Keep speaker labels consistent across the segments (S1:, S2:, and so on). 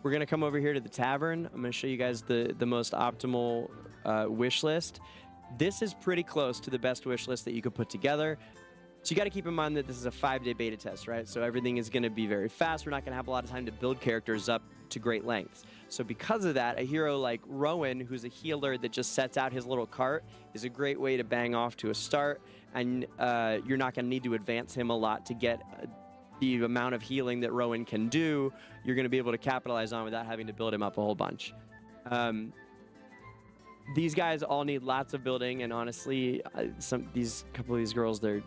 S1: We're going to come over here to the tavern. I'm going to show you guys the most optimal wish list. This is pretty close to the best wish list that you could put together. So you got to keep in mind that this is a 5-day beta test, right? So everything is going to be very fast. We're not going to have a lot of time to build characters up to great lengths. So because of that, a hero like Rowan, who's a healer that just sets out his little cart, is a great way to bang off to a start. And you're not going to need to advance him a lot to get the amount of healing that Rowan can do. You're going to be able to capitalize on without having to build him up a whole bunch. These guys all need lots of building, and honestly, couple of these girls, they're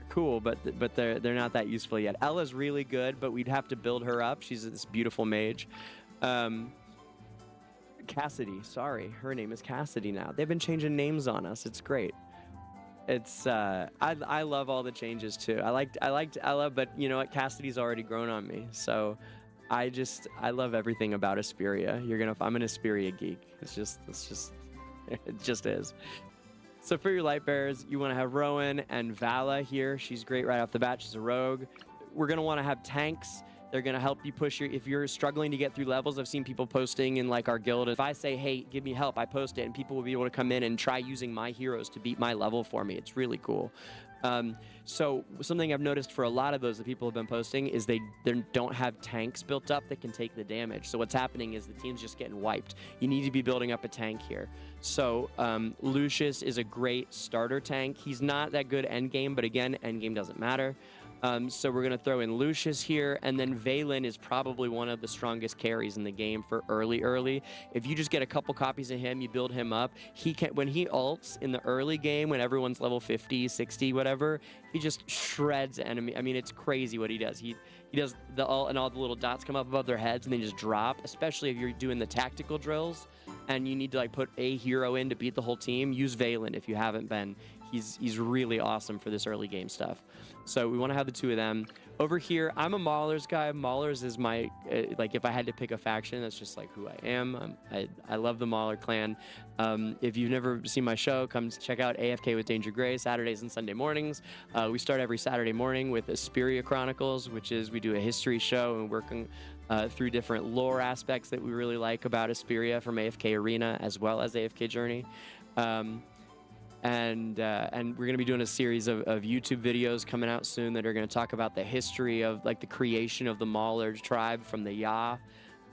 S1: cool, but they're not that useful yet. Ella's really good, but we'd have to build her up. She's this beautiful mage. Cassidy, sorry, her name is Cassidy now. They've been changing names on us. It's great. It's I love all the changes too. I liked Ella, but you know what? Cassidy's already grown on me, so I love everything about Esperia. I'm an Esperia geek. It just is. So for your light bearers, you want to have Rowan and Vala here. She's great right off the bat. She's a rogue. We're going to want to have tanks. They're going to help you push if you're struggling to get through levels. I've seen people posting in like our guild. If I say, hey, give me help, I post it, and people will be able to come in and try using my heroes to beat my level for me. It's really cool. So something I've noticed for a lot of those that people have been posting is they don't have tanks built up that can take the damage. So what's happening is the team's just getting wiped. You need to be building up a tank here. So Lucius is a great starter tank. He's not that good endgame, but again, endgame doesn't matter. So we're going to throw in Lucius here, and then Valen is probably one of the strongest carries in the game for early. If you just get a couple copies of him, you build him up, when he ults in the early game, when everyone's level 50, 60, whatever, he just shreds enemy. I mean, it's crazy what he does. He does the ult and all the little dots come up above their heads and then just drop, especially if you're doing the tactical drills and you need to like put a hero in to beat the whole team. Use Valen if you haven't been. He's really awesome for this early game stuff. So we want to have the two of them. Over here, I'm a Maulers guy. Maulers is my, like if I had to pick a faction, that's just like who I am. I love the Mauler clan. If you've never seen my show, come check out AFK with Danger Gray, Saturdays and Sunday mornings. We start every Saturday morning with Esperia Chronicles, which is we do a history show and working through different lore aspects that we really like about Esperia from AFK Arena as well as AFK Journey. And we're going to be doing a series of YouTube videos coming out soon that are going to talk about the history of like the creation of the Mauler tribe from the Ya,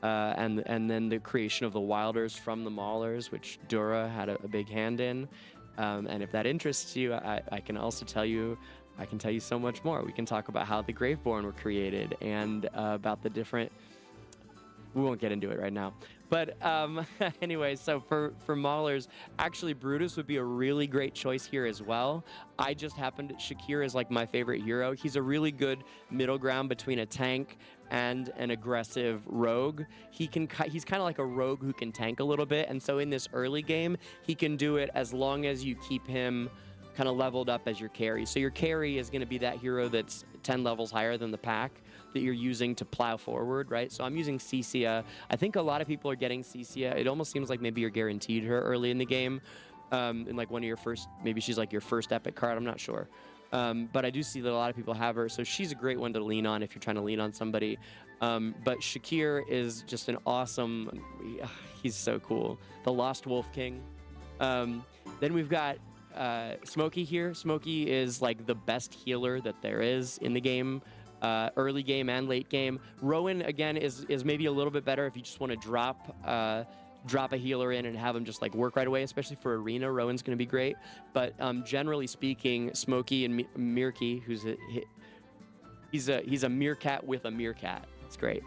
S1: and then the creation of the Wilders from the Maulers, which Dura had a big hand in. And if that interests you, I can also tell you, I can tell you so much more. We can talk about how the Graveborn were created and about the different. We won't get into it right now. But anyway, so for Maulers, actually Brutus would be a really great choice here as well. I just happened, Shakir is like my favorite hero. He's a really good middle ground between a tank and an aggressive rogue. He's kind of like a rogue who can tank a little bit. And so in this early game, he can do it as long as you keep him kind of leveled up as your carry. So your carry is going to be that hero that's 10 levels higher than the pack that you're using to plow forward, right? So I'm using Cecia. I think a lot of people are getting Cecia. It almost seems like maybe you're guaranteed her early in the game. In like one of your first, maybe she's like your first epic card, I'm not sure. But I do see that a lot of people have her, so she's a great one to lean on if you're trying to lean on somebody. But Shakir is just an awesome, he's so cool. The Lost Wolf King. Then we've got Smokey here. Smokey is like the best healer that there is in the game, early game and late game. Rowan again is maybe a little bit better if you just want to drop a healer in and have him just like work right away, especially for arena. Rowan's going to be great, but generally speaking, Smokey and Mirky, he's a meerkat with a meerkat. It's great.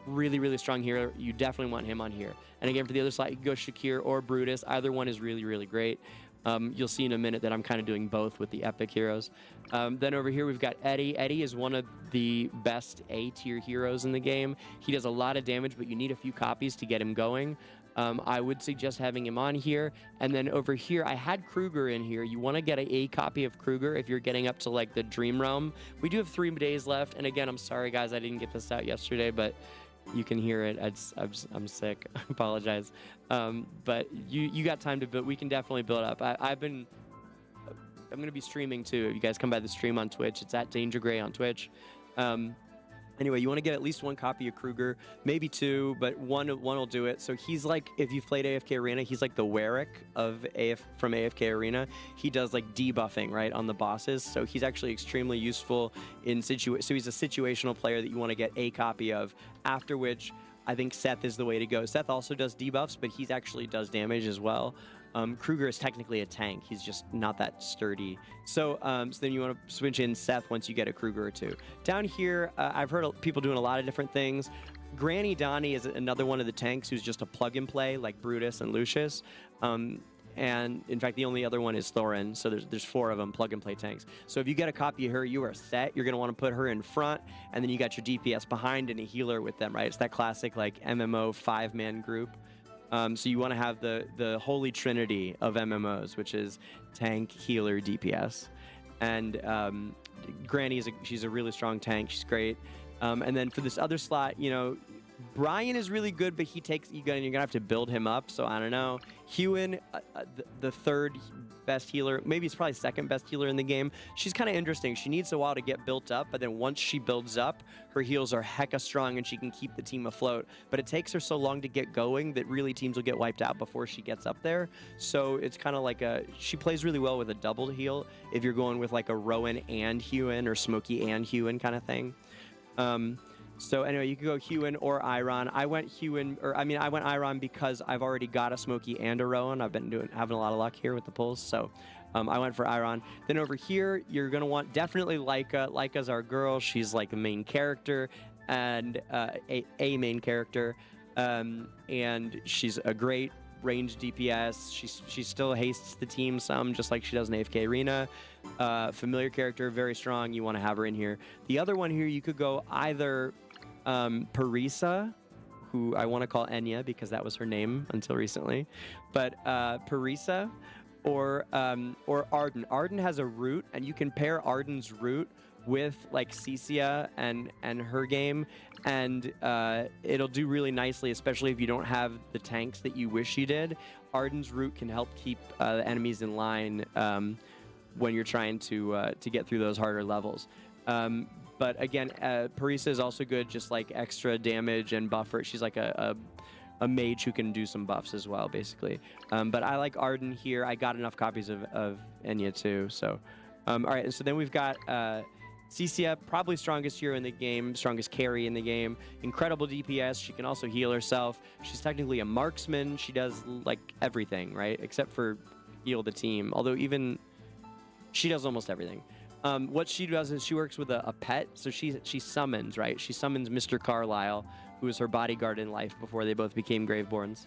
S1: Really strong hero. You definitely want him on here. And again, for the other side, you can go Shakir or Brutus. Either one is really great. You'll see in a minute that I'm kind of doing both with the epic heroes. Then over here, we've got Eddie. Eddie is one of the best A-tier heroes in the game. He does a lot of damage, but you need a few copies to get him going. I would suggest having him on here. And then over here, I had Kruger in here. You want to get a copy of Kruger if you're getting up to like the Dream Realm. We do have 3 days left. And again, I'm sorry, guys, I didn't get this out yesterday, but you can hear it. I'm sick. I apologize. But you got time to build. We can definitely build up. I'm going to be streaming too. You guys come by the stream on Twitch. It's at Danger Gray on Twitch. Anyway, you want to get at least one copy of Kruger, maybe two, but one will do it. So he's like, if you've played AFK Arena, he's like the Warwick of from AFK Arena. He does like debuffing, right, on the bosses. So he's actually extremely useful in so he's a situational player that you want to get a copy of. After which, I think Seth is the way to go. Seth also does debuffs, but he actually does damage as well. Kruger is technically a tank. He's just not that sturdy. So then you want to switch in Seth once you get a Kruger or two. Down here, I've heard people doing a lot of different things. Granny Donnie is another one of the tanks who's just a plug-and-play, like Brutus and Lucius. And in fact, the only other one is Thorin. So there's 4 of them, plug-and-play tanks. So if you get a copy of her, you are set. You're going to want to put her in front, and then you got your DPS behind and a healer with them, right? It's that classic like MMO 5-man group. So you want to have the holy trinity of MMOs, which is tank, healer, DPS. And Granny she's a really strong tank. She's great. And then for this other slot, you know, Brian is really good, but you're gonna have to build him up. So I don't know. Hewin, the third best healer, maybe it's probably second best healer in the game. She's kind of interesting. She needs a while to get built up, but then once she builds up, her heals are hecka strong and she can keep the team afloat. But it takes her so long to get going that really teams will get wiped out before she gets up there. So it's kind of like she plays really well with a double heal if you're going with like a Rowan and Hewin or Smokey and Hewin kind of thing. So anyway, you could go Hewin or Iron. I went Iron because I've already got a Smokey and a Rowan. I've been having a lot of luck here with the pulls, so I went for Iron. Then over here, you're gonna want definitely Leica. Leica's our girl. She's like the main character and a main character, and she's a great range DPS. She still hastes the team some, just like she does in AFK Arena. Familiar character, very strong. You want to have her in here. The other one here, you could go either Parisa, who I want to call Enya because that was her name until recently, but Parisa or Arden. Arden has a root, and you can pair Arden's root with like Cecia and her game, and it'll do really nicely, especially if you don't have the tanks that you wish you did. Arden's root can help keep the enemies in line when you're trying to get through those harder levels. But again, Parisa is also good, just like extra damage and buffer. She's like a mage who can do some buffs as well, basically. But I like Arden here. I got enough copies of Enya too. So, all right. And so then we've got Cecia, probably strongest hero in the game, strongest carry in the game. Incredible DPS. She can also heal herself. She's technically a marksman. She does like everything, right? Except for heal the team. Although even she does almost everything. What she does is she works with a pet. So she summons, right? She summons Mr. Carlisle, who was her bodyguard in life before they both became Graveborns.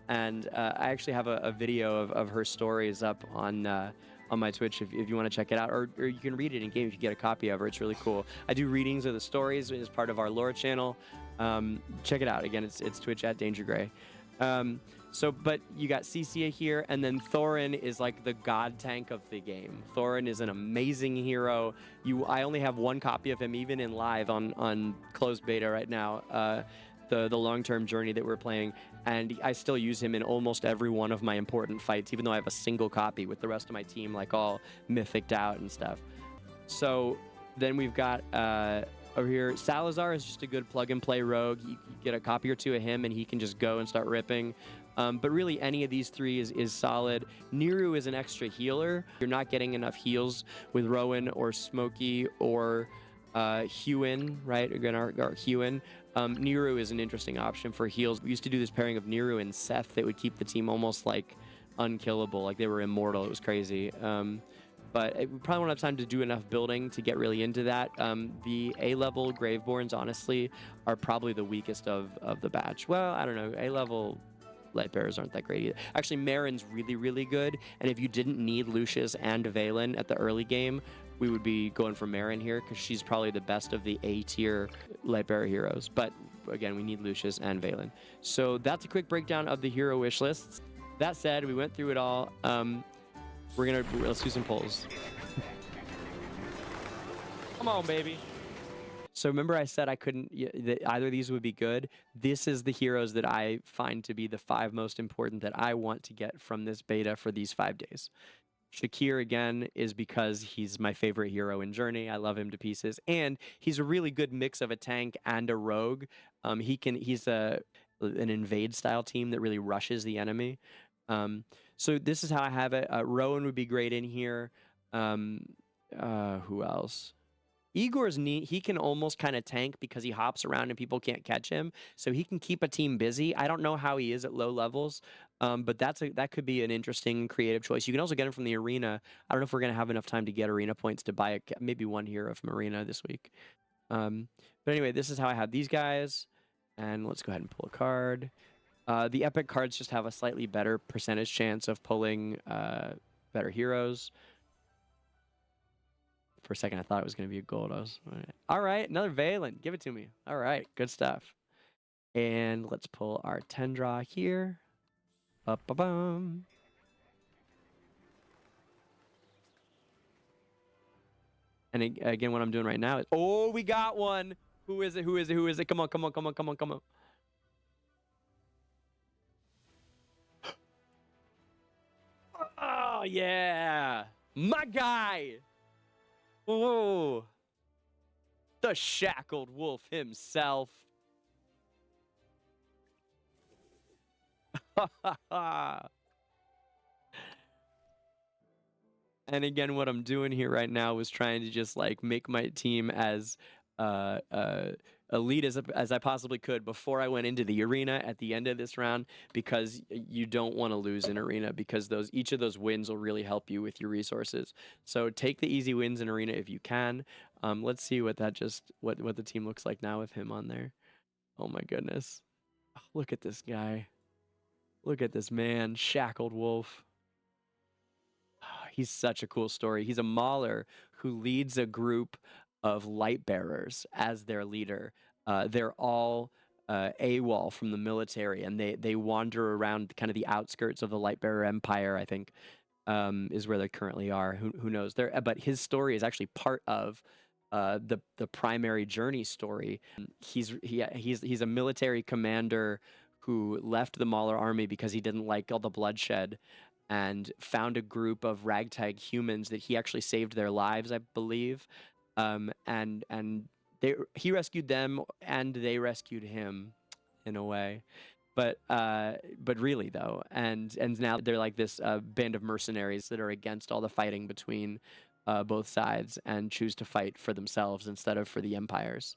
S1: And I actually have a video of her stories up on my Twitch if you want to check it out, or you can read it in game if you get a copy of her. It's really cool. I do readings of the stories as part of our lore channel. Check it out. Again, it's Twitch at DangerGray. But you got Cecia here, and then Thorin is like the god tank of the game. Thorin is an amazing hero. I only have one copy of him, even in live on closed beta right now. The long-term journey that we're playing, and I still use him in almost every one of my important fights, even though I have a single copy with the rest of my team like all mythiced out and stuff. So then we've got over here, Salazar is just a good plug-and-play rogue. You get a copy or two of him, and he can just go and start ripping. But really, any of these three is solid. Niru is an extra healer. You're not getting enough heals with Rowan or Smokey or Hewin, right? Again, our Hewin. Niru is an interesting option for heals. We used to do this pairing of Niru and Seth that would keep the team almost like unkillable, like they were immortal. It was crazy. But we probably won't have time to do enough building to get really into that. The A-level Graveborns, honestly, are probably the weakest of the batch. Well, I don't know. A-level Lightbearers aren't that great either. Actually, Marin's really, really good. And if you didn't need Lucius and Valen at the early game, we would be going for Marin here because she's probably the best of the A-tier Lightbearer heroes. But again, we need Lucius and Valen. So that's a quick breakdown of the hero wish lists. That said, we went through it all. Let's do some polls. Come on, baby. So remember I said I couldn't, that either of these would be good. This is the heroes that I find to be the 5 most important that I want to get from this beta for these 5 days. Shakir again is because he's my favorite hero in Journey. I love him to pieces, and he's a really good mix of a tank and a rogue. He's an invade style team that really rushes the enemy. So this is how I have it. Rowan would be great in here. Who else? Igor's neat. He can almost kind of tank because he hops around and people can't catch him. So he can keep a team busy. I don't know how he is at low levels, but that could be an interesting creative choice. You can also get him from the arena. I don't know if we're going to have enough time to get arena points to buy maybe one hero from arena this week. But anyway, this is how I have these guys. And let's go ahead and pull a card. The epic cards just have a slightly better percentage chance of pulling better heroes. For a second, I thought it was going to be a Goldos. All right, another Valen. Give it to me. All right, good stuff. And let's pull our 10 draw here. Ba-ba-bum. And again, what I'm doing right now is... Oh, we got one! Who is it? Who is it? Who is it? Come on, come on, come on, come on, come on. Oh, yeah! My guy! Oh, the shackled wolf himself. And again, what I'm doing here right now is trying to just like make my team as elite as I possibly could before I went into the arena at the end of this round, because you don't want to lose in arena, because each of those wins will really help you with your resources. So take the easy wins in arena if you can. Let's see what the team looks like now with him on there. Oh my goodness. Oh, look at this guy. Look at this man, shackled wolf. He's such a cool story. He's a mauler who leads a group of light bearers as their leader. They're all AWOL from the military, and they wander around kind of the outskirts of the light bearer empire, I think, is where they currently are. Who knows? But his story is actually part of the primary Journey story. He's a military commander who left the Mauler army because he didn't like all the bloodshed, and found a group of ragtag humans that he actually saved their lives, I believe. And he rescued them, and they rescued him, in a way. But really though, and now they're like this band of mercenaries that are against all the fighting between both sides, and choose to fight for themselves instead of for the empires.